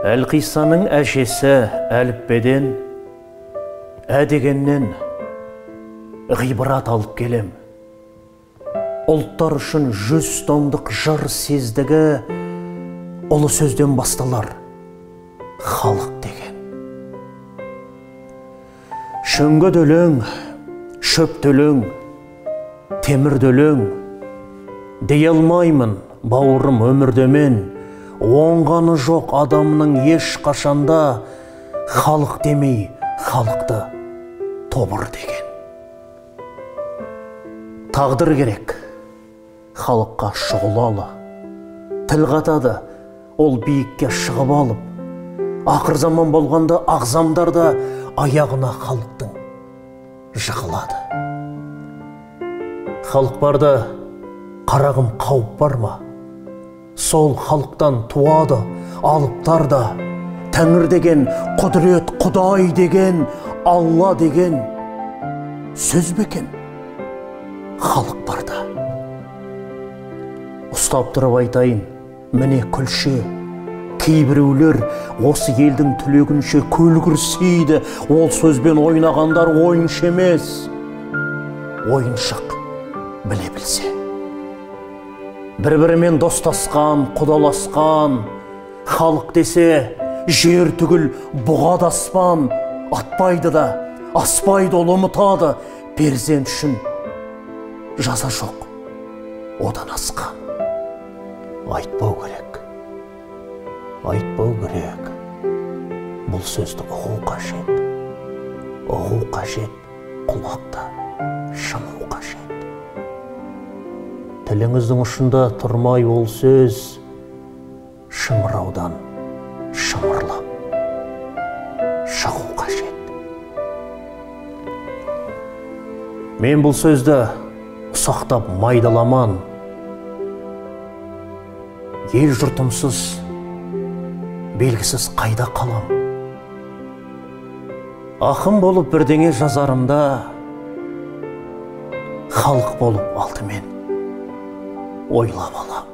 Әлқисаның әшесі әліппеден, дегеннен ғибрат алып келем. Ұлттар үшін 100 томдық жыр сездігі ұлы сөзден басталар, халық деген. Шөңге дөлең, шөп дөлең, темір дөлең, дей алмаймын бауырым өмірдемен. Оңғаны жоқ адамның еш қашанда халық демей халықты тобыр деген. Тағдыр керек халыққа шұғылалы, тіл қатады ол биікке шығып алып. Ақыр заман болғанда ағзамдарда аяғына халықтың жығылады. Халық барда қарағым қауіп бар ма? Сол халықтан туады алыптар да. Тәңір деген, құдірет, Құдай деген, Алла деген сөз бекен халық барда. Ұстап тұрып айтайын, міне күлше, кейбіреулер осы елдің түлегінше көлгірсейді. Ол сөзбен ойнағандар ойыншы емес, ойыншық біле білсе. Бір-бірімен достасқан, құдаласқан, халық десе жер түгіл бұғадаспан. Атпайды да, аспайды ол ұмытады. Перзент үшін жаза жоқ, одан асқан. Айтпау керек, айтпау керек. Бұл сөзді ұғу қажет, ұғу қажет, құлақта шыму қажет. Тіліңіздің ұшында тұрмай ол сөз, шымыраудан шымырлап шығу қажет. Мен бұл сөзді ұсақтап майдаламан. Ел жұртымсыз, белгісіз қайда қалам. Ақын болып бірдеңе жазарымда, халық болып алдымен ойлап алам.